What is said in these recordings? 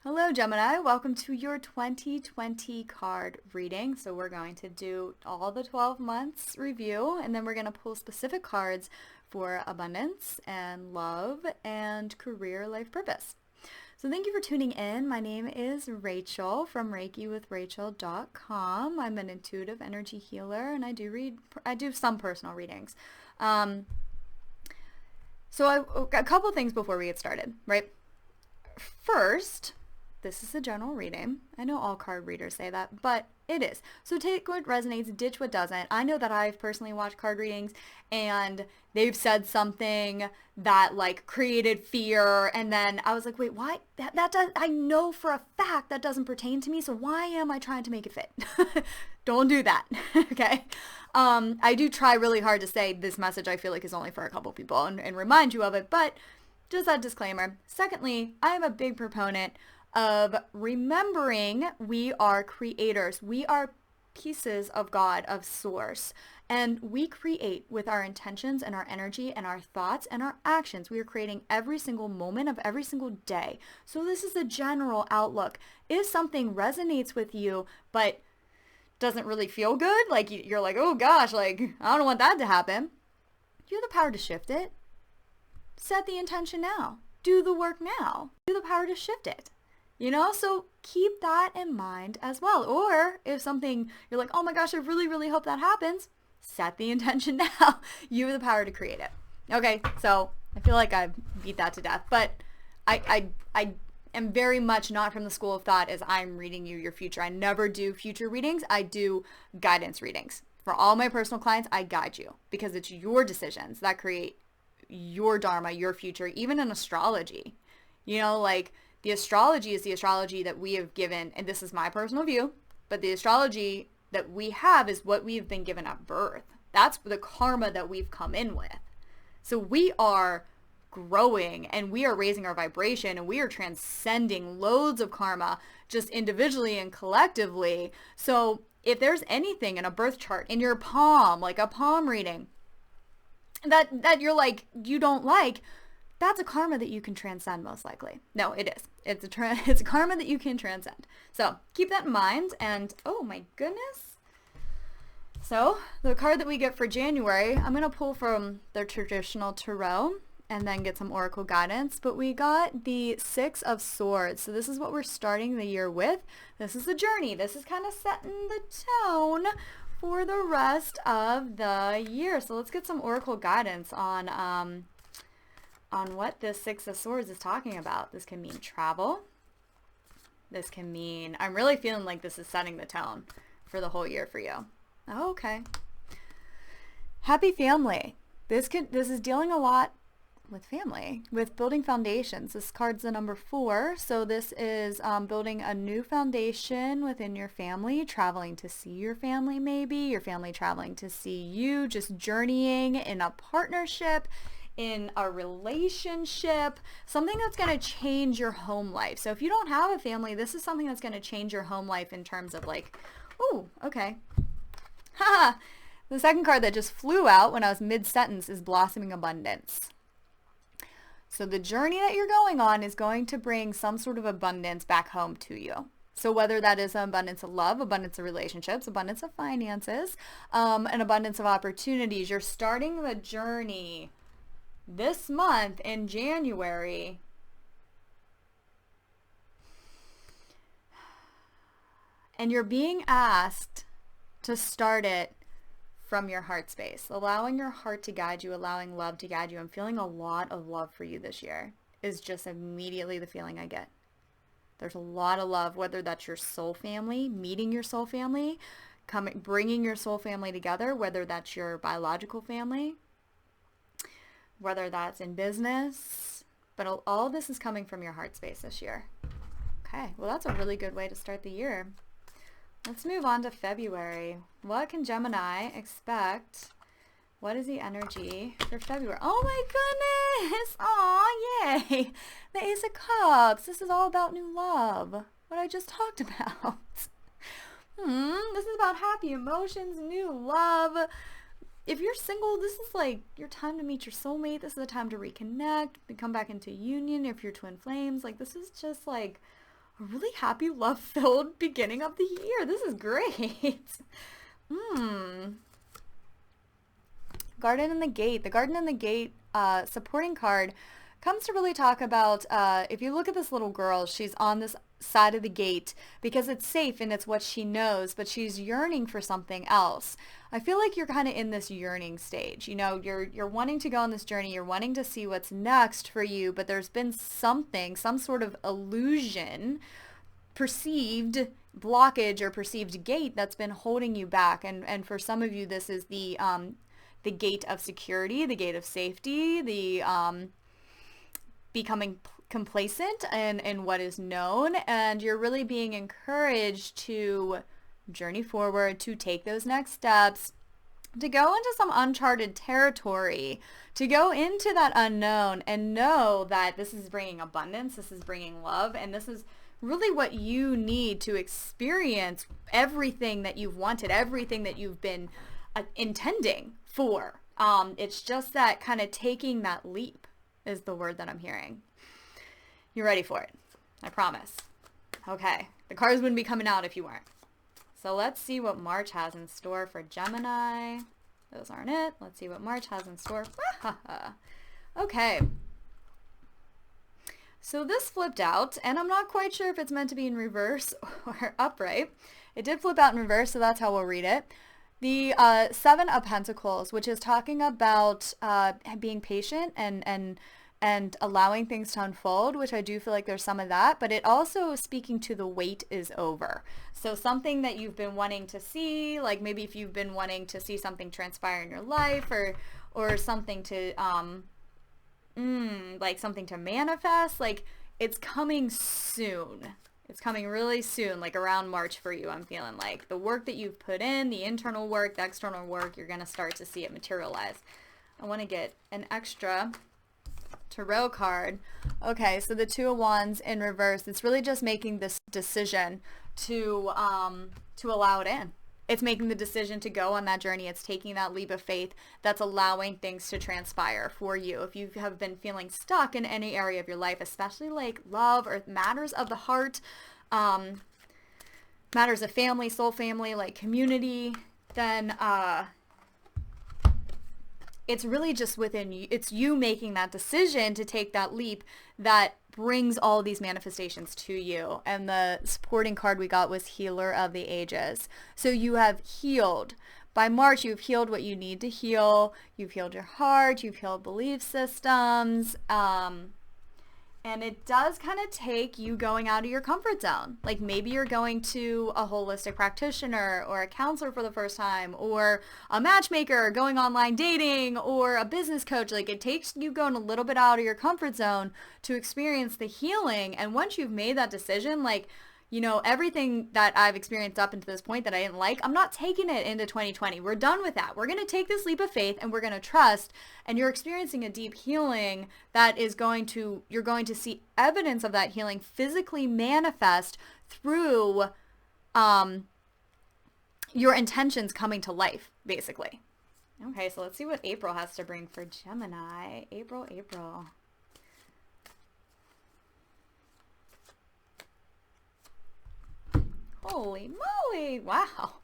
Hello Gemini, welcome to your 2020 card reading. So we're going to do all the 12 months review, and then we're going to pull specific cards for abundance and love and career life purpose. So thank you for tuning in. My name is Rachel from ReikiWithRachel.com. I'm an intuitive energy healer, and I do some personal readings. A couple things before we get started, right? First, this is a general reading. I know all card readers say that, but it is. So take what resonates, ditch what doesn't. I know that I've personally watched card readings and they've said something that like created fear, and then I was like, wait, why? I know for a fact that doesn't pertain to me, so why am I trying to make it fit? Don't do that, okay? I do try really hard to say this message I feel like is only for a couple people and remind you of it, but just that disclaimer. Secondly, I am a big proponent of remembering we are creators. We are pieces of God, of source, and we create with our intentions and our energy and our thoughts and our actions. We are creating every single moment of every single day. So this is the general outlook. If something resonates with you but doesn't really feel good, like you're like, oh gosh, like I don't want that to happen, you have the power to shift it. Set the intention now. Do the work now. You have the power to shift it. So keep that in mind as well. Or if something, you're like, oh my gosh, I really, really hope that happens, set the intention now. You have the power to create it. Okay, so I feel like I beat that to death, but I am very much not from the school of thought as I'm reading you your future. I never do future readings. I do guidance readings. For all my personal clients, I guide you because it's your decisions that create your dharma, your future, even in astrology. The astrology is the astrology that we have given, and this is my personal view, but the astrology that we have is what we've been given at birth. That's the karma that we've come in with. So we are growing and we are raising our vibration and we are transcending loads of karma just individually and collectively. So if there's anything in a birth chart, in your palm, like a palm reading, that you're like, you don't like, that's a karma that you can transcend most likely. No, it is. It's a karma that you can transcend. So keep that in mind. And oh my goodness. So the card that we get for January, I'm going to pull from the traditional tarot and then get some oracle guidance. But we got the Six of Swords. So this is what we're starting the year with. This is the journey. This is kind of setting the tone for the rest of the year. So let's get some oracle guidance on what this Six of Swords is talking about. This can mean travel. This can mean, I'm really feeling like this is setting the tone for the whole year for you. Oh, okay. Happy family. This is dealing a lot with family, with building foundations. This card's the number 4. So this is building a new foundation within your family, traveling to see your family maybe, your family traveling to see you, just journeying in a partnership, in a relationship, something that's going to change your home life. So if you don't have a family, this is something that's going to change your home life in terms of like, oh, okay. Ha! The second card that just flew out when I was mid-sentence is blossoming abundance. So the journey that you're going on is going to bring some sort of abundance back home to you. So whether that is an abundance of love, abundance of relationships, abundance of finances, an abundance of opportunities, you're starting the journey this month in January. And you're being asked to start it from your heart space, allowing your heart to guide you, allowing love to guide you. I'm feeling a lot of love for you this year is just immediately the feeling I get. There's a lot of love, whether that's your soul family, meeting your soul family, bringing your soul family together, whether that's your biological family, whether that's in business, but all this is coming from your heart space this year. Okay, well that's a really good way to start the year. Let's move on to February. What can Gemini expect? What is the energy for February? Oh my goodness! Aw, yay! The Ace of Cups. This is all about new love. What I just talked about. This is about happy emotions, new love. If you're single, this is like your time to meet your soulmate. This is the time to reconnect, to come back into union. If you're twin flames, like this is just like a really happy, love-filled beginning of the year. This is great. Garden in the Gate. The Garden in the Gate supporting card comes to really talk about, if you look at this little girl, she's on this side of the gate because it's safe and it's what she knows, but she's yearning for something else. I feel like you're kind of in this yearning stage. You know, you're wanting to go on this journey, you're wanting to see what's next for you, but there's been something, some sort of illusion, perceived blockage or perceived gate that's been holding you back. And for some of you, this is the gate of security, the gate of safety, the becoming complacent in what is known, and you're really being encouraged to journey forward, to take those next steps, to go into some uncharted territory, to go into that unknown and know that this is bringing abundance, this is bringing love, and this is really what you need to experience everything that you've wanted, everything that you've been intending for. It's just that kind of taking that leap is the word that I'm hearing. You're ready for it. I promise. Okay. The cards wouldn't be coming out if you weren't. So let's see what March has in store for Gemini. Those aren't it. Let's see what March has in store. Okay. So this flipped out, and I'm not quite sure if it's meant to be in reverse or upright. It did flip out in reverse, so that's how we'll read it. The Seven of Pentacles, which is talking about being patient and allowing things to unfold, which I do feel like there's some of that, but it also is speaking to the wait is over. So something that you've been wanting to see, like maybe if you've been wanting to see something transpire in your life or something to, like something to manifest, like it's coming soon. It's coming really soon, like around March for you. I'm feeling like the work that you've put in, the internal work, the external work, you're going to start to see it materialize. I want to get an extra tarot card. Okay, so the Two of Wands in reverse. It's really just making this decision to allow it in. It's making the decision to go on that journey. It's taking that leap of faith that's allowing things to transpire for you. If you have been feeling stuck in any area of your life, especially like love or matters of the heart, matters of family, soul family, like community, then it's really just within you. It's you making that decision to take that leap that brings all these manifestations to you. And the supporting card we got was Healer of the Ages. So you have healed. By March, you've healed what you need to heal. You've healed your heart. You've healed belief systems. And it does kind of take you going out of your comfort zone. Like maybe you're going to a holistic practitioner or a counselor for the first time, or a matchmaker, going online dating, or a business coach. Like it takes you going a little bit out of your comfort zone to experience the healing. And once you've made that decision, like, you know, everything that I've experienced up until this point that I didn't like, I'm not taking it into 2020. We're done with that. We're going to take this leap of faith and we're going to trust. And you're experiencing a deep healing that is you're going to see evidence of that healing physically manifest through your intentions coming to life, basically. Okay, so let's see what April has to bring for Gemini. April. Holy moly. Wow.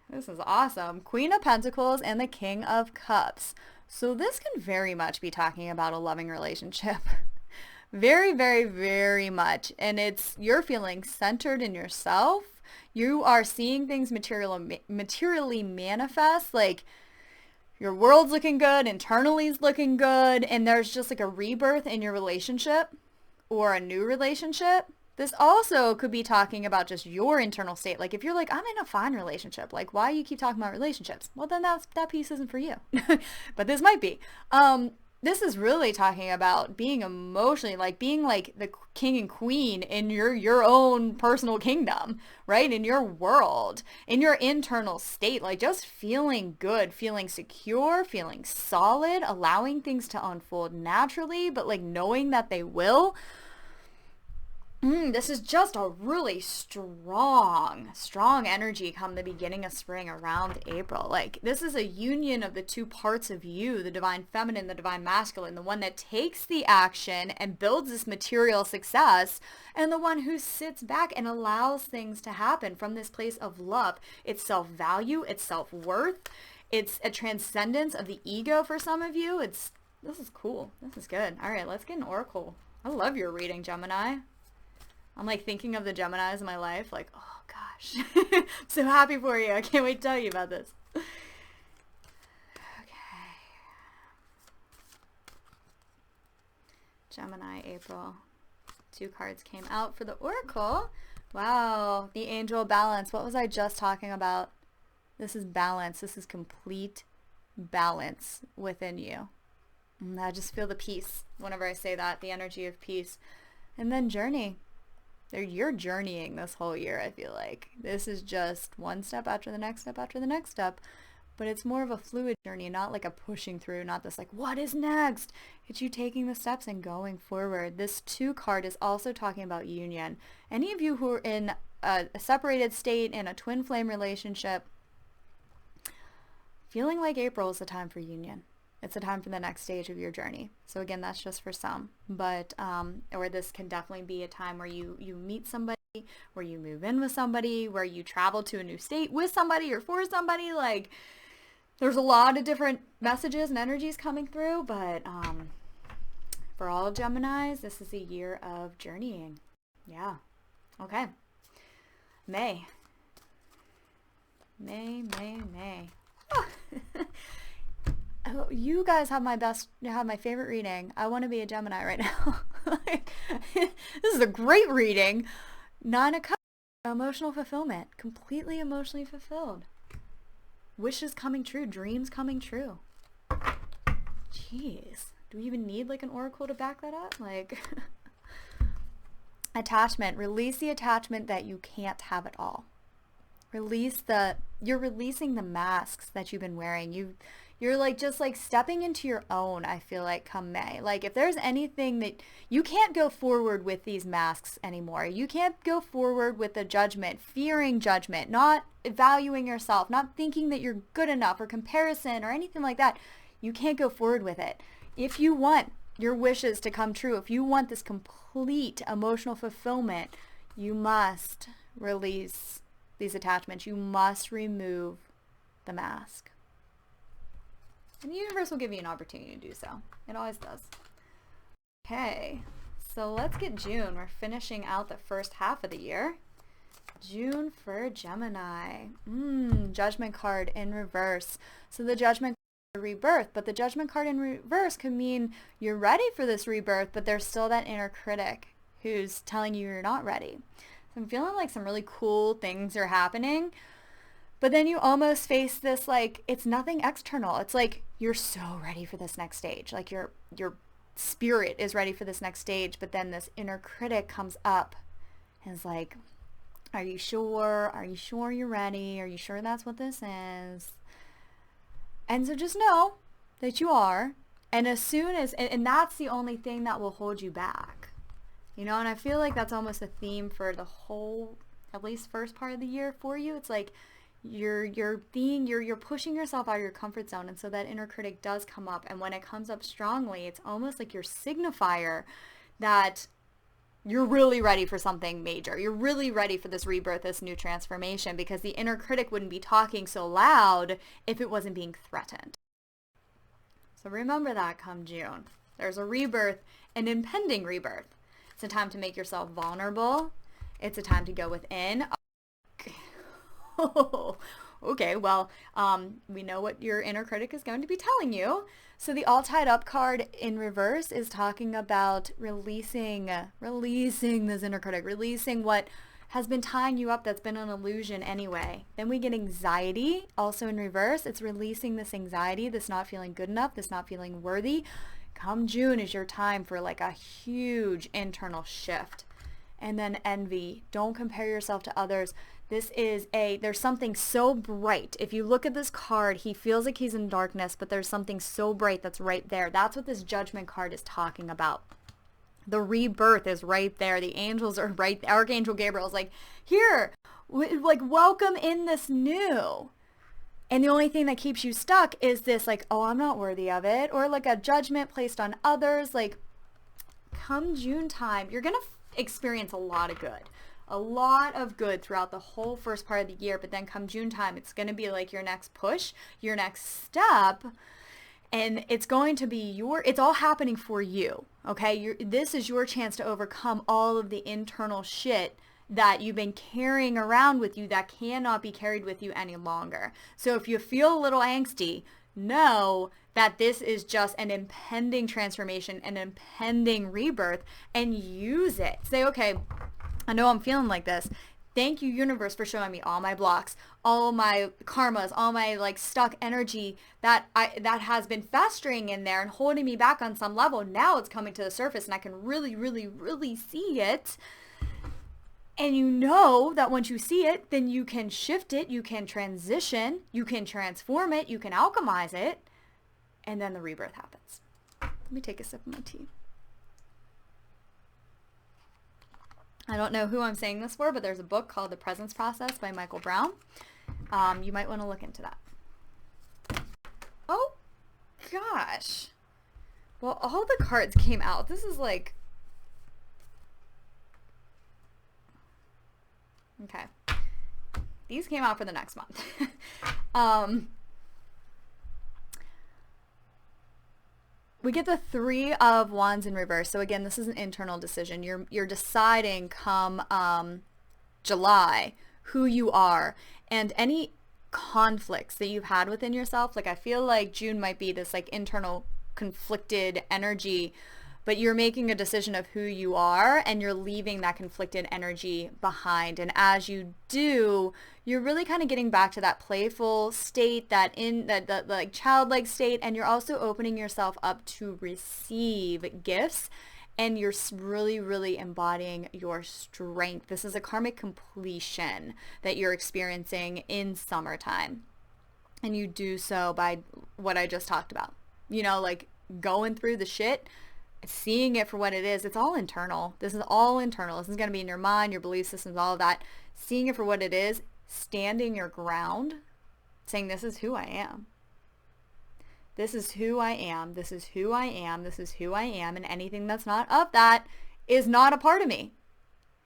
This is awesome. Queen of Pentacles and the King of Cups. So this can very much be talking about a loving relationship. Very, very, very much. And you're feeling centered in yourself. You are seeing things materially manifest. Like your world's looking good, internally is looking good, and there's just like a rebirth in your relationship or a new relationship. This also could be talking about just your internal state. Like if you're like, I'm in a fine relationship, like why you keep talking about relationships? Well, then that piece isn't for you. But this might be. This is really talking about being emotionally, like being like the king and queen in your own personal kingdom, right? In your world, in your internal state, like just feeling good, feeling secure, feeling solid, allowing things to unfold naturally, but like knowing that they will. This is just a really strong energy come the beginning of spring around April. Like, this is a union of the two parts of you, the divine feminine, the divine masculine, the one that takes the action and builds this material success, and the one who sits back and allows things to happen from this place of love. It's self-value, it's self-worth, it's a transcendence of the ego for some of you. This is cool. This is good. All right, let's get an oracle. I love your reading, Gemini. I'm like thinking of the Geminis in my life, like, oh gosh, I'm so happy for you. I can't wait to tell you about this. Okay. Gemini, April. 2 cards came out for the oracle. Wow, the angel balance. What was I just talking about? This is balance. This is complete balance within you. And I just feel the peace whenever I say that, the energy of peace. And then journey. You're journeying this whole year, I feel like. This is just one step after the next step after the next step. But it's more of a fluid journey, not like a pushing through, not this like, what is next? It's you taking the steps and going forward. This 2 card is also talking about union. Any of you who are in a separated state, in a twin flame relationship, feeling like April is the time for union. It's a time for the next stage of your journey. So again, that's just for some, but or this can definitely be a time where you meet somebody, where you move in with somebody, where you travel to a new state with somebody or for somebody. Like, there's a lot of different messages and energies coming through, but for all Geminis, this is a year of journeying. Yeah. Okay. May. Oh. Oh, you guys have my favorite reading. I want to be a Gemini right now. This is a great reading. 9 of Cups, emotional fulfillment, completely emotionally fulfilled. Wishes coming true, dreams coming true. Jeez, do we even need like an oracle to back that up? Like, attachment, release the attachment that you can't have it all. You're releasing the masks that you've been wearing. You're like just like stepping into your own, I feel like, come May. Like, if there's anything that you can't go forward with these masks anymore. You can't go forward with the judgment, fearing judgment, not valuing yourself, not thinking that you're good enough, or comparison or anything like that. You can't go forward with it. If you want your wishes to come true, if you want this complete emotional fulfillment, you must release these attachments. You must remove the mask. And the universe will give you an opportunity to do so. It always does. Okay, so let's get June. We're finishing out the first half of the year. June for Gemini. Judgment card in reverse. So the Judgment card, rebirth, but the Judgment card in reverse could mean you're ready for this rebirth, but there's still that inner critic who's telling you you're not ready. So I'm feeling like some really cool things are happening. But then you almost face this, like, it's nothing external. It's like you're so ready for this next stage. Like your spirit is ready for this next stage, but then this inner critic comes up and is like, are you sure? Are you sure you're ready? Are you sure that's what this is? And so just know that you are. And as soon as, and that's the only thing that will hold you back. You know, and I feel like that's almost a theme for the whole, at least first part of the year for you. It's like, you're pushing yourself out of your comfort zone, and so that inner critic does come up, and when it comes up strongly, it's almost like your signifier that you're really ready for something major. You're really ready for this rebirth, this new transformation, because the inner critic wouldn't be talking so loud if it wasn't being threatened. So remember that come June. There's a rebirth, an impending rebirth. It's a time to make yourself vulnerable. It's a time to go within. Okay, well, we know what your inner critic is going to be telling you. So the all tied up card in reverse is talking about releasing this inner critic, releasing what has been tying you up that's been an illusion anyway. Then we get anxiety, also in reverse. It's releasing this anxiety, this not feeling good enough, this not feeling worthy. Come June is your time for like a huge internal shift. And then envy. Don't compare yourself to others. There's something so bright. If you look at this card, he feels like he's in darkness, but there's something so bright that's right there. That's what this Judgment card is talking about. The rebirth is right there. The angels are right. Archangel Gabriel is like, here, like, welcome in this new. And the only thing that keeps you stuck is this, like, oh, I'm not worthy of it. Or like a judgment placed on others. Like, come June time, you're going to experience a lot of good. A lot of good throughout the whole first part of the year. But then come June time, it's going to be like your next push, your next step. And it's going to be it's all happening for you. Okay. This is your chance to overcome all of the internal shit that you've been carrying around with you that cannot be carried with you any longer. So if you feel a little angsty, know that this is just an impending transformation, an impending rebirth, and use it. Say, okay, I know I'm feeling like this. Thank you, universe, for showing me all my blocks, all my karmas, all my like stuck energy that has been festering in there and holding me back on some level. Now it's coming to the surface and I can really, really, really see it. And you know that once you see it, then you can shift it, you can transition, you can transform it, you can alchemize it, and then the rebirth happens. Let me take a sip of my tea. I don't know who I'm saying this for, but there's a book called The Presence Process by Michael Brown. You might want to look into that. Oh, gosh. Well, all the cards came out. This is like... Okay. These came out for the next month. We get the 3 of Wands in reverse. So again, this is an internal decision. You're deciding come July who you are, and any conflicts that you've had within yourself. Like, I feel like June might be this like internal conflicted energy, but you're making a decision of who you are and you're leaving that conflicted energy behind. And as you do, you're really kind of getting back to that playful state, that like childlike state, and you're also opening yourself up to receive gifts, and you're really, really embodying your strength. This is a karmic completion that you're experiencing in summertime. And you do so by what I just talked about, like going through the shit, seeing it for what it is. It's all internal. This is all internal. This is going to be in your mind, your belief systems, all of that. Seeing it for what it is, standing your ground, saying, this is who I am. This is who I am. This is who I am. This is who I am. And anything that's not of that is not a part of me.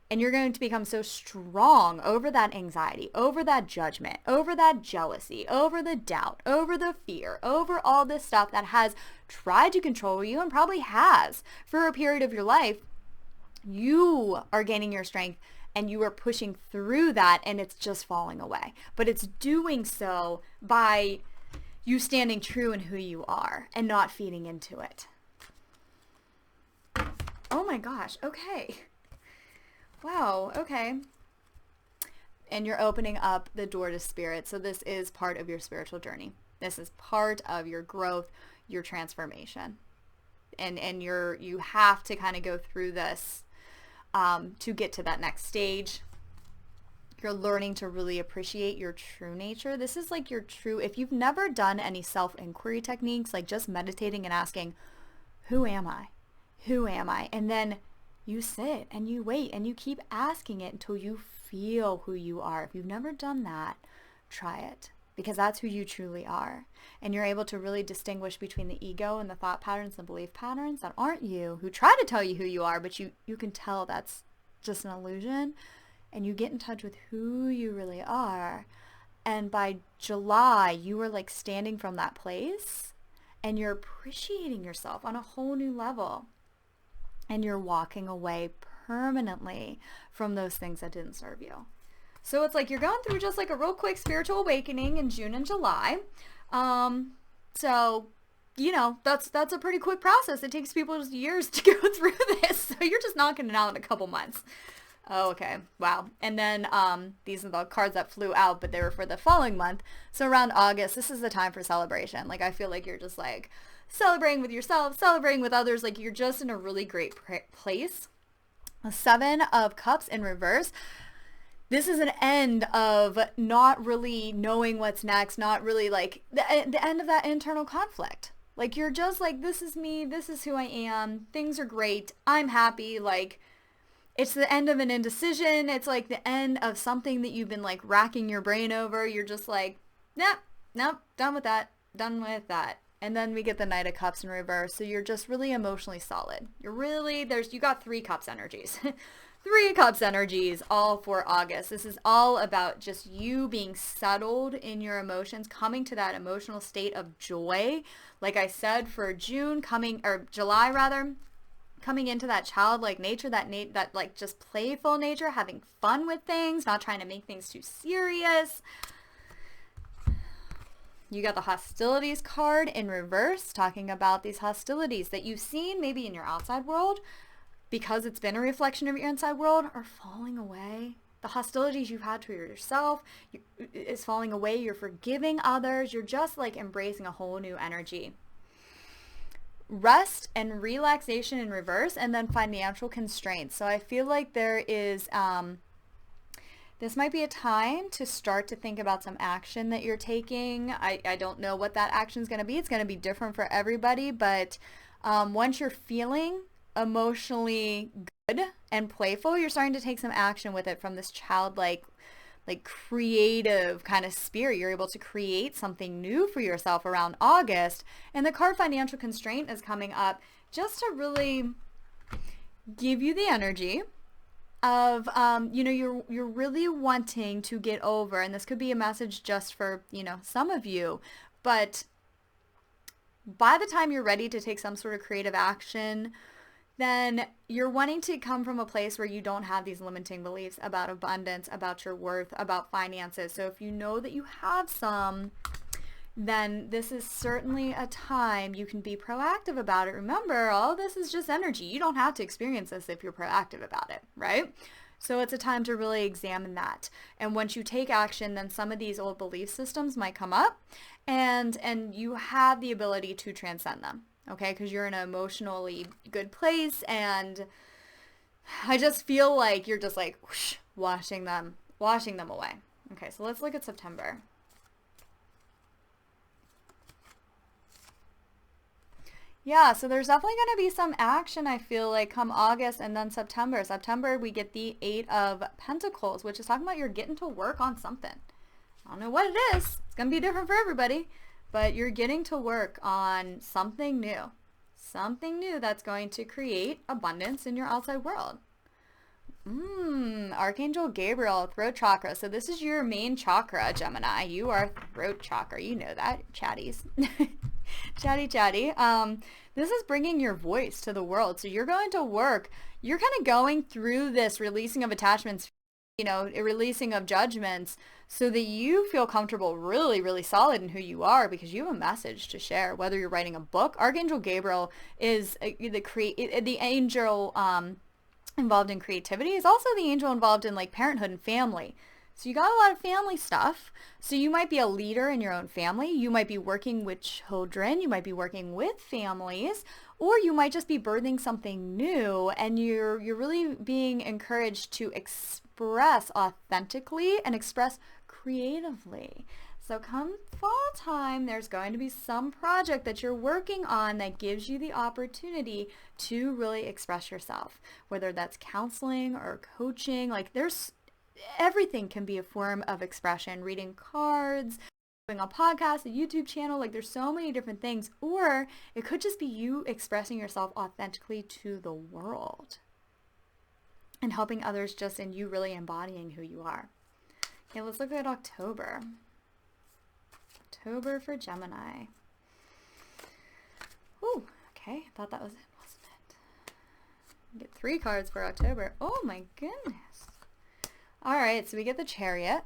And you're going to become so strong over that anxiety, over that judgment, over that jealousy, over the doubt, over the fear, over all this stuff that has tried to control you and probably has for a period of your life. You are gaining your strength and you are pushing through that, and it's just falling away. But it's doing so by you standing true in who you are and not feeding into it. Oh my gosh. Okay. Wow, okay. And you're opening up the door to spirit. So this is part of your spiritual journey. This is part of your growth, your transformation. And you have to kind of go through this to get to that next stage. You're learning to really appreciate your true nature. This is like your true, if you've never done any self-inquiry techniques, like just meditating and asking, who am I? Who am I? And then you sit and you wait and you keep asking it until you feel who you are. If you've never done that, try it, because that's who you truly are. And you're able to really distinguish between the ego and the thought patterns and belief patterns that aren't you, who try to tell you who you are, but you can tell that's just an illusion. And you get in touch with who you really are. And by July, you are like standing from that place and you're appreciating yourself on a whole new level. And you're walking away permanently from those things that didn't serve you. So it's like you're going through just like a real quick spiritual awakening in June and July. So, that's a pretty quick process. It takes people just years to go through this. So you're just knocking it out in a couple months. Oh, okay. Wow. And then these are the cards that flew out, but they were for the following month. So around August, this is the time for celebration. Like, I feel like you're just like celebrating with yourself, celebrating with others. Like, you're just in a really great place. The 7 of Cups in reverse. This is an end of not really knowing what's next, not really like the end of that internal conflict. Like you're just like, this is me, this is who I am, things are great, I'm happy. Like it's the end of an indecision. It's like the end of something that you've been like racking your brain over. You're just like, nope, nope, done with that, done with that. And then we get the Knight of Cups in reverse. So you're just really emotionally solid. You're really, you got 3 cups energies. 3 cups energies all for August. This is all about just you being settled in your emotions, coming to that emotional state of joy. Like I said, for June or July rather, coming into that childlike nature, that like just playful nature, having fun with things, not trying to make things too serious. You got the hostilities card in reverse, talking about these hostilities that you've seen maybe in your outside world because it's been a reflection of your inside world are falling away. The hostilities you've had to yourself is falling away. You're forgiving others. You're just like embracing a whole new energy. Rest and relaxation in reverse, and then financial constraints. So I feel like there is, this might be a time to start to think about some action that you're taking. I don't know what that action is going to be. It's going to be different for everybody, but once you're feeling emotionally good and playful, you're starting to take some action with it from this childlike, like creative kind of spirit. You're able to create something new for yourself around August. And the card financial constraint is coming up just to really give you the energy of, you're really wanting to get over, and this could be a message just for, some of you, but by the time you're ready to take some sort of creative action, then you're wanting to come from a place where you don't have these limiting beliefs about abundance, about your worth, about finances. So if you know that you have some, then this is certainly a time you can be proactive about it. Remember, all this is just energy. You don't have to experience this if you're proactive about it, right? So it's a time to really examine that. And once you take action, then some of these old belief systems might come up, and you have the ability to transcend them. Okay, because you're in an emotionally good place, and I just feel like you're just like whoosh, washing them away. Okay, so let's look at September. Yeah, so there's definitely going to be some action, I feel like, come August and then September. September, we get the 8 of Pentacles, which is talking about you're getting to work on something. I don't know what it is. It's going to be different for everybody. But you're getting to work on something new that's going to create abundance in your outside world. Archangel Gabriel, throat chakra. So this is your main chakra, Gemini. You are throat chakra. You know that, chatties. Chatty. This is bringing your voice to the world. So you're going to work. You're kind of going through this releasing of attachments, a releasing of judgments, so that you feel comfortable, really, really solid in who you are, because you have a message to share. Whether you're writing a book, Archangel Gabriel is the angel involved in creativity, is also the angel involved in like parenthood and family. So you got a lot of family stuff. So you might be a leader in your own family. You might be working with children. You might be working with families, or you might just be birthing something new, and you're really being encouraged to express authentically and express creatively. So come fall time, there's going to be some project that you're working on that gives you the opportunity to really express yourself, whether that's counseling or coaching. Like everything can be a form of expression. Reading cards, doing a podcast, a YouTube channel, like there's so many different things. Or it could just be you expressing yourself authentically to the world and helping others just in you really embodying who you are. Okay, let's look at October. October for Gemini. Ooh, okay, I thought that was it, wasn't it? Get 3 cards for October. Oh my goodness. All right, so we get the Chariot,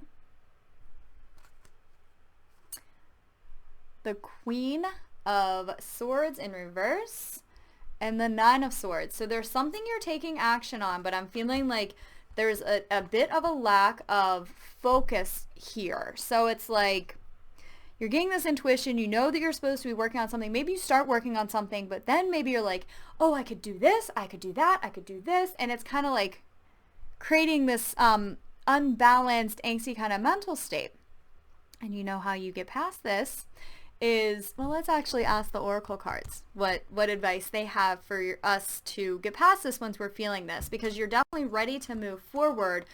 the Queen of Swords in reverse, and the 9 of Swords. So there's something you're taking action on, but I'm feeling like there's a bit of a lack of focus here. So it's like you're getting this intuition, you know that you're supposed to be working on something. Maybe you start working on something, but then maybe you're like, oh, I could do this, I could do that, I could do this. And it's kind of like creating this unbalanced, angsty kind of mental state. And you know how you get past this is, well, let's actually ask the oracle cards what advice they have for us to get past this once we're feeling this, because you're definitely ready to move forward.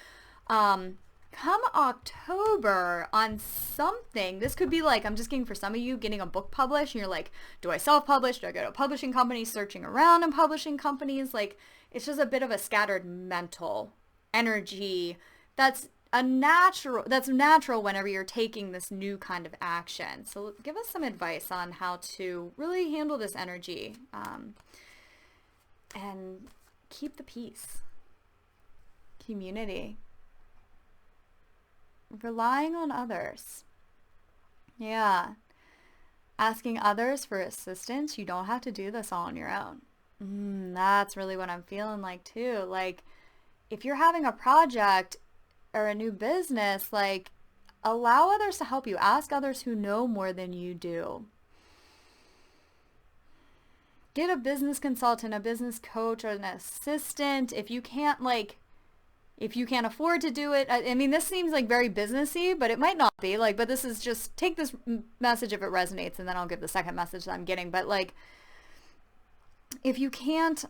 Come October on something. This could be like, I'm just getting, for some of you, getting a book published and you're like, do I self-publish? Do I go to a publishing company? Searching around in publishing companies. Like, it's just a bit of a scattered mental energy that's natural whenever you're taking this new kind of action. So give us some advice on how to really handle this energy, and keep the peace. Community. Relying on others. Yeah. Asking others for assistance. You don't have to do this all on your own. That's really what I'm feeling like too. Like, if you're having a project or a new business, like, allow others to help you. Ask others who know more than you do. Get a business consultant, a business coach, or an assistant. If you can't afford to do it, I mean, this seems like very businessy, but it might not be. Like, but this is just, take this message if it resonates, and then I'll give the second message that I'm getting. But like, if you can't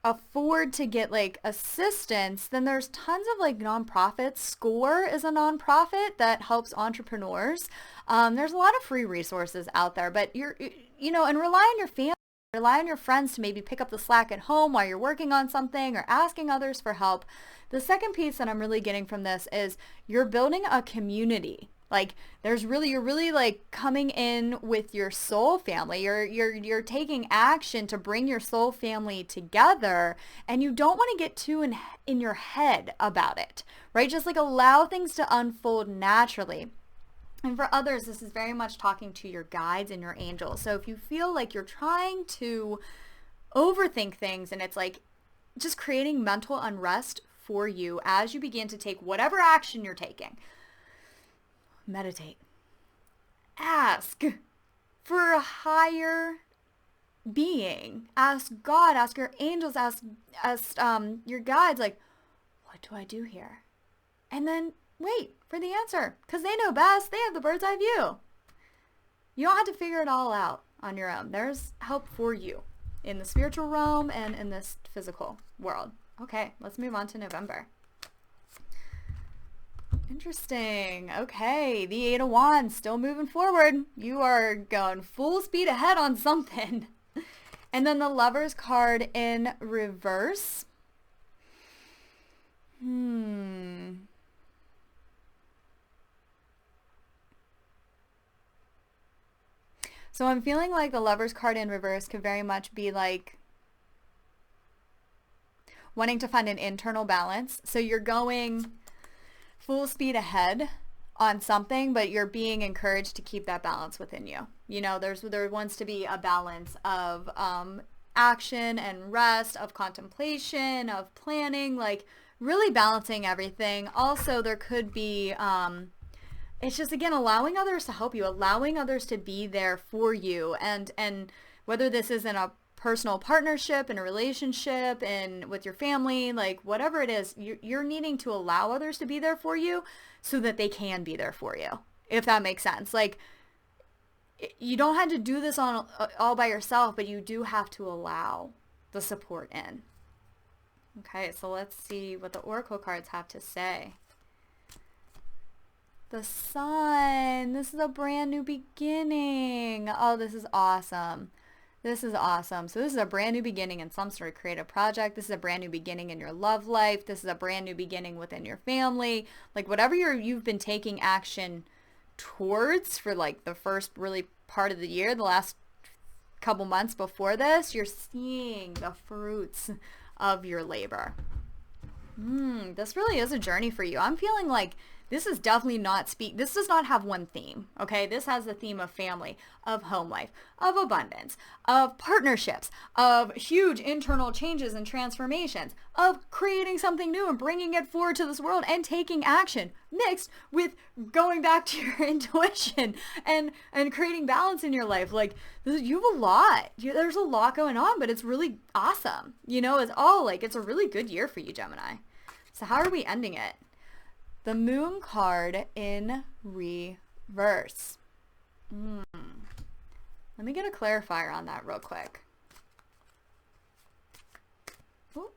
afford to get like assistance, then there's tons of like nonprofits. SCORE is a nonprofit that helps entrepreneurs. There's a lot of free resources out there, but and rely on your family. Rely on your friends to maybe pick up the slack at home while you're working on something, or asking others for help. The second piece that I'm really getting from this is you're building a community. Like, you're really like coming in with your soul family. You're taking action to bring your soul family together, and you don't want to get too in your head about it, right? Just like allow things to unfold naturally. And for others, this is very much talking to your guides and your angels. So if you feel like you're trying to overthink things and it's like just creating mental unrest for you as you begin to take whatever action you're taking, meditate. Ask for a higher being. Ask God, ask your angels, ask your guides, like, what do I do here? And then wait for the answer, because they know best. They have the bird's eye view. You don't have to figure it all out on your own. There's help for you in the spiritual realm and in this physical world. Okay, let's move on to November. Interesting. Okay, the Eight of Wands, still moving forward. You are going full speed ahead on something. And then the Lover's card in reverse. So I'm feeling like the Lover's card in reverse could very much be like wanting to find an internal balance. So you're going full speed ahead on something, but you're being encouraged to keep that balance within you. You know, there wants to be a balance of action and rest, of contemplation, of planning, like really balancing everything. Also, there could be it's just, again, allowing others to help you, allowing others to be there for you. And whether this is in a personal partnership, in a relationship, and with your family, like whatever it is, you're needing to allow others to be there for you so that they can be there for you, if that makes sense. Like, you don't have to do this all by yourself, but you do have to allow the support in. Okay, so let's see what the oracle cards have to say. The Sun. This is a brand new beginning. Oh, this is awesome. This is awesome. So this is a brand new beginning in some sort of creative project. This is a brand new beginning in your love life. This is a brand new beginning within your family. Like whatever you've been taking action towards for like the first really part of the year, the last couple months before this, you're seeing the fruits of your labor. This really is a journey for you. I'm feeling like this is definitely this does not have one theme, okay? This has the theme of family, of home life, of abundance, of partnerships, of huge internal changes and transformations, of creating something new and bringing it forward to this world and taking action, mixed with going back to your intuition and creating balance in your life. Like, you have a lot. There's a lot going on, but it's really awesome. You know, it's a really good year for you, Gemini. So how are we ending it? The Moon card in reverse. Let me get a clarifier on that real quick. Ooh.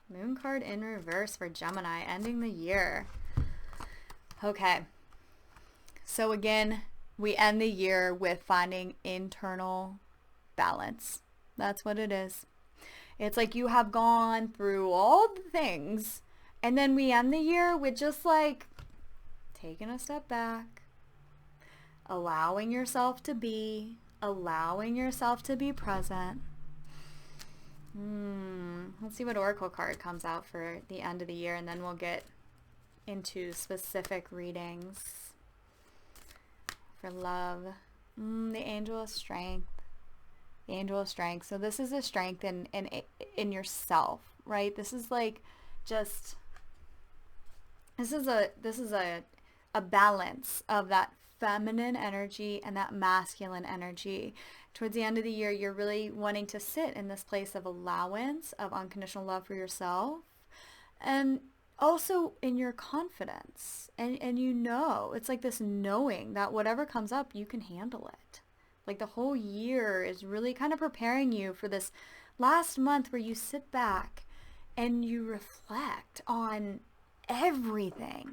Moon card in reverse for Gemini, ending the year. Okay. So again, we end the year with finding internal balance. That's what it is. It's like you have gone through all the things, and then we end the year with just like taking a step back, allowing yourself to be present. Let's see what Oracle card comes out for the end of the year, and then we'll get into specific readings for love. The Angel of Strength. The Angel of Strength. So this is a strength in yourself, right? This is like just, this is a balance of that feminine energy and that masculine energy. Towards the end of the year, you're really wanting to sit in this place of allowance, of unconditional love for yourself, and also in your confidence. And you know, it's like this knowing that whatever comes up, you can handle it. Like the whole year is really kind of preparing you for this last month where you sit back and you reflect on everything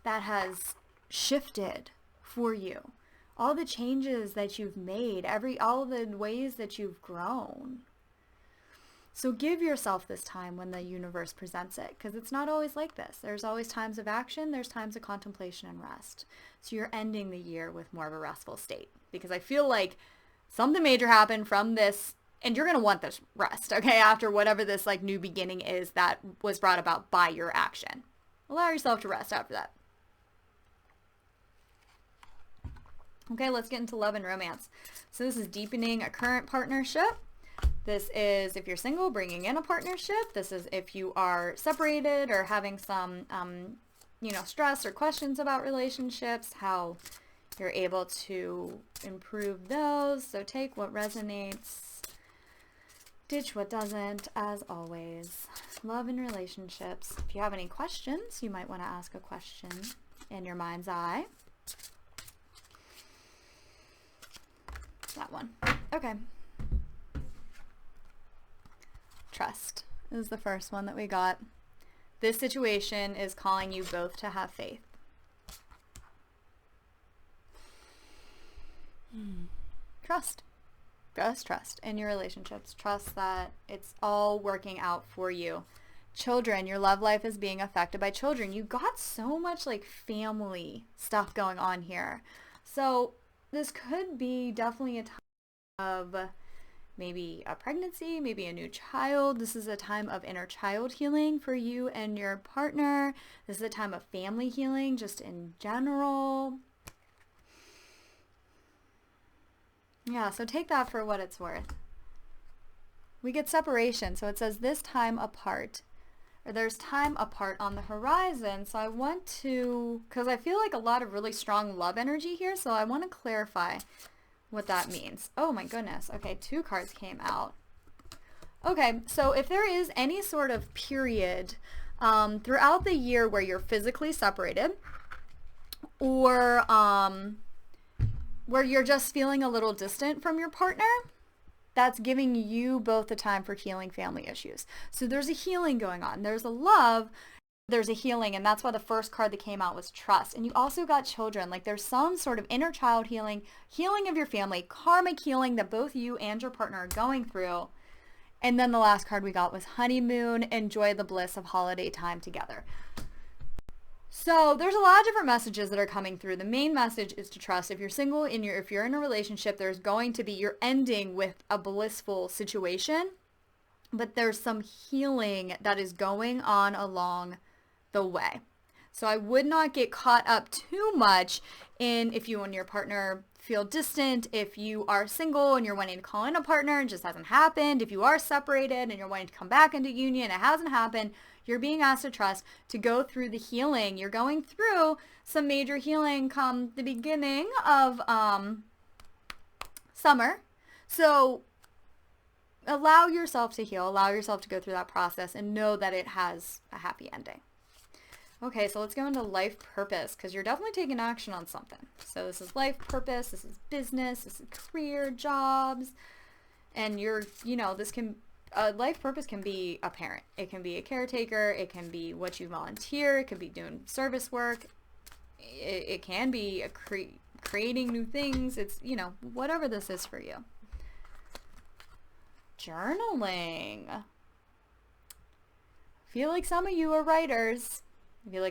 that has shifted for you, all the changes that you've made, all the ways that you've grown. So give yourself this time when the universe presents it, because it's not always like this. There's always times of action, there's times of contemplation and rest. So you're ending the year with more of a restful state, because I feel like something major happened from this, and you're going to want this rest, okay, after whatever this like new beginning is that was brought about by your action. Allow yourself to rest after that. Okay, let's get into love and romance. So this is deepening a current partnership. This is if you're single, bringing in a partnership. This is if you are separated or having some, stress or questions about relationships, how you're able to improve those. So take what resonates, ditch what doesn't, as always. Love and relationships. If you have any questions, you might want to ask a question in your mind's eye. That one. Okay. Trust is the first one that we got. This situation is calling you both to have faith. Trust. Just trust in your relationships. Trust that it's all working out for you. Children, your love life is being affected by children. You got so much like family stuff going on here. So this could be definitely a time of maybe a pregnancy, maybe a new child. This is a time of inner child healing for you and your partner. This is a time of family healing just in general. Yeah, so take that for what it's worth. We get separation. So it says this time apart, or there's time apart on the horizon. So I want to, because I feel like a lot of really strong love energy here. So I want to clarify what that means. Oh my goodness. Okay, 2 cards came out. Okay, so if there is any sort of period throughout the year where you're physically separated, or where you're just feeling a little distant from your partner, that's giving you both the time for healing family issues. So there's a healing going on. There's a love, there's a healing, and that's why the first card that came out was trust. And you also got children. Like there's some sort of inner child healing, healing of your family, karmic healing that both you and your partner are going through. And then the last card we got was honeymoon, enjoy the bliss of holiday time together. So there's a lot of different messages that are coming through. The main message is to trust. If you're single, if you're in a relationship, there's going to be, you're ending with a blissful situation, but there's some healing that is going on along the way. So I would not get caught up too much in if you and your partner feel distant, if you are single and you're wanting to call in a partner and it just hasn't happened, if you are separated and you're wanting to come back into union, it hasn't happened. You're being asked to trust, to go through the healing. You're going through some major healing come the beginning of summer. So allow yourself to heal, allow yourself to go through that process and know that it has a happy ending. Okay, so let's go into life purpose, because you're definitely taking action on something. So this is life purpose, this is business, this is career, jobs, and this can, life purpose can be a parent. It can be a caretaker. It can be what you volunteer. It could be doing service work. It can be creating new things. It's, whatever this is for you. Journaling. I feel like some of you are writers.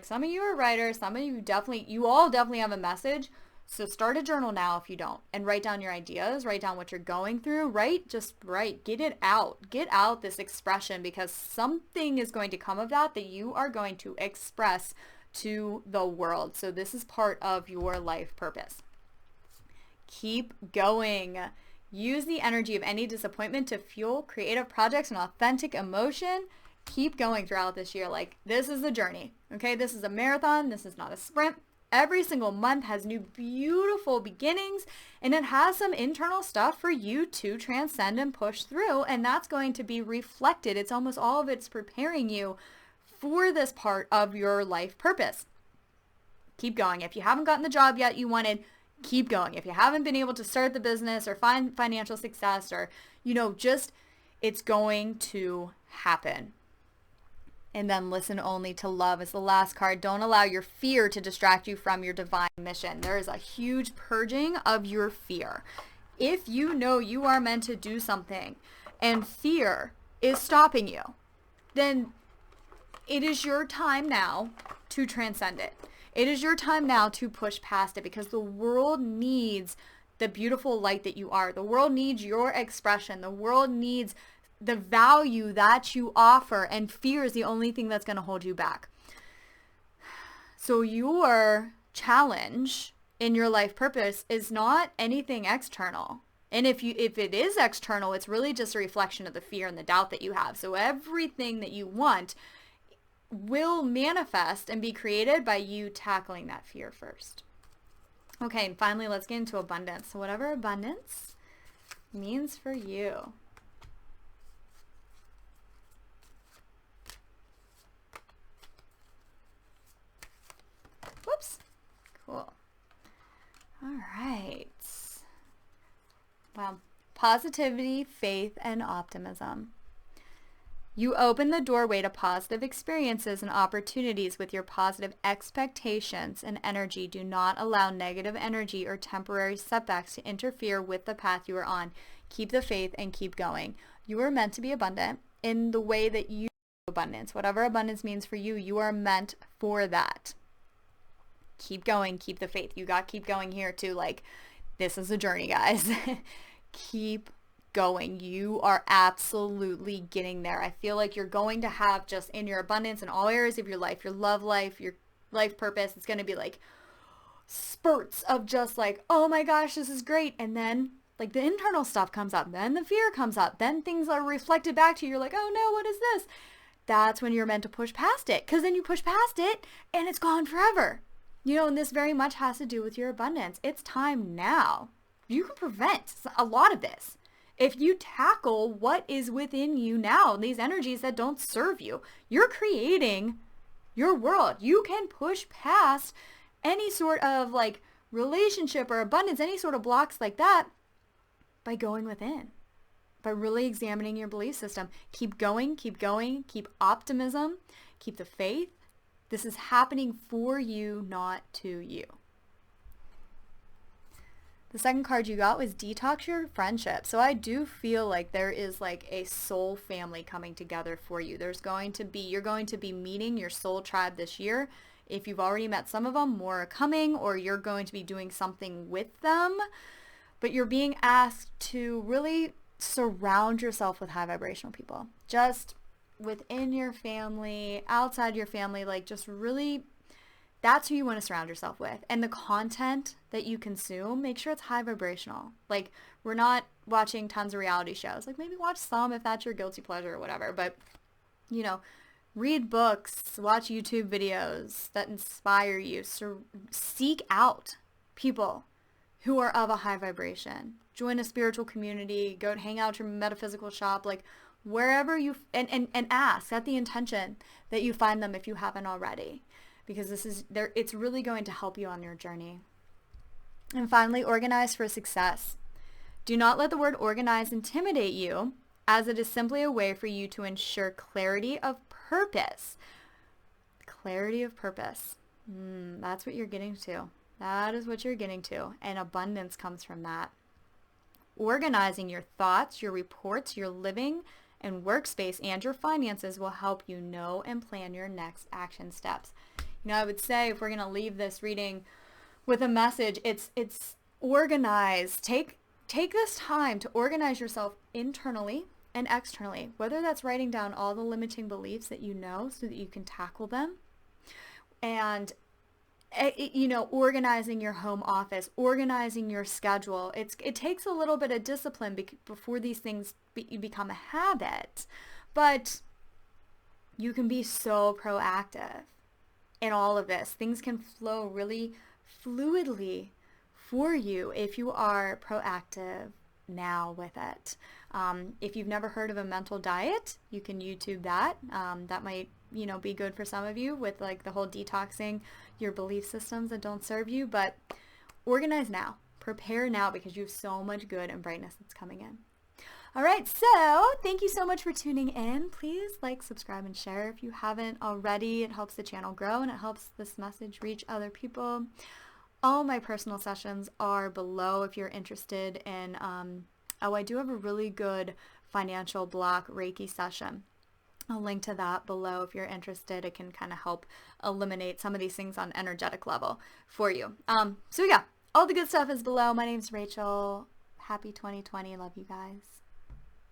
Some of you all definitely have a message. So start a journal now if you don't, and write down your ideas, write down what you're going through, just write, get it out, get out this expression, because something is going to come of that you are going to express to the world. So this is part of your life purpose. Keep going. Use the energy of any disappointment to fuel creative projects and authentic emotion. Keep going throughout this year. Like, this is a journey, okay? This is a marathon. This is not a sprint. Every single month has new beautiful beginnings, and it has some internal stuff for you to transcend and push through, and that's going to be reflected. It's almost all of it's preparing you for this part of your life purpose. Keep going. If you haven't gotten the job yet you wanted, keep going. If you haven't been able to start the business or find financial success, or, it's going to happen. And then listen only to love is the last card. Don't allow your fear to distract you from your divine mission. There is a huge purging of your fear. If you know you are meant to do something and fear is stopping you, then it is your time now to transcend it. It is your time now to push past it, because the world needs the beautiful light that you are. The world needs your expression. The world needs the value that you offer, and fear is the only thing that's going to hold you back. So your challenge in your life purpose is not anything external. And if it is external, it's really just a reflection of the fear and the doubt that you have. So everything that you want will manifest and be created by you tackling that fear first. Okay, and finally, let's get into abundance. So whatever abundance means for you. Whoops. Cool. All right. Well, positivity, faith, and optimism. You open the doorway to positive experiences and opportunities with your positive expectations and energy. Do not allow negative energy or temporary setbacks to interfere with the path you are on. Keep the faith and keep going. You are meant to be abundant in the way that you abundance. Whatever abundance means for you, you are meant for that. Keep going, keep the faith. You got to keep going here too. Like, this is a journey, guys. Keep going. You are absolutely getting there. I feel like you're going to have, just in your abundance in all areas of your life, your love life, your life purpose, it's going to be like spurts of just like, oh my gosh, this is great. And then like the internal stuff comes up, then the fear comes up, then things are reflected back to you. You're like, oh no, what is this? That's when you're meant to push past it, because then you push past it and it's gone forever. And this very much has to do with your abundance. It's time now. You can prevent a lot of this if you tackle what is within you now, these energies that don't serve you. You're creating your world. You can push past any sort of like relationship or abundance, any sort of blocks like that, by going within, by really examining your belief system. Keep going, keep optimism, keep the faith. This is happening for you, not to you. The second card you got was detox your friendship. So I do feel like there is like a soul family coming together for you. You're going to be meeting your soul tribe this year. If you've already met some of them, more are coming, or you're going to be doing something with them. But you're being asked to really surround yourself with high vibrational people. Just within your family, outside your family, like just really, that's who you want to surround yourself with. And the content that you consume, make sure it's high vibrational. Like, we're not watching tons of reality shows. Like, maybe watch some if that's your guilty pleasure or whatever. But, read books, watch YouTube videos that inspire you. So seek out people who are of a high vibration. Join a spiritual community. Go hang out at your metaphysical shop. Like, wherever you, and ask, set the intention that you find them if you haven't already. because this is there. It's really going to help you on your journey. And finally, organize for success. Do not let the word organize intimidate you, as it is simply a way for you to ensure clarity of purpose. Clarity of purpose. That's what you're getting to. That is what you're getting to. And abundance comes from that. Organizing your thoughts, your reports, your living and workspace, and your finances will help you know and plan your next action steps. I would say, if we're going to leave this reading with a message, it's organize. Take this time to organize yourself internally and externally, whether that's writing down all the limiting beliefs that you know so that you can tackle them, and organizing your home office, organizing your schedule. It takes a little bit of discipline before these things become a habit, but you can be so proactive in all of this. Things can flow really fluidly for you if you are proactive now with it. If you've never heard of a mental diet, you can YouTube that. That might be good for some of you with like the whole detoxing your belief systems that don't serve you. But organize now, prepare now, because you have so much good and brightness that's coming in. All right, so thank you so much for tuning in. Please like, subscribe, and share if you haven't already. It helps the channel grow and it helps this message reach other people. All my personal sessions are below if you're interested in, I do have a really good financial block Reiki session. I'll link to that below if you're interested. It can kind of help eliminate some of these things on energetic level for you. So yeah, all the good stuff is below. My name's Rachel. Happy 2020. Love you guys.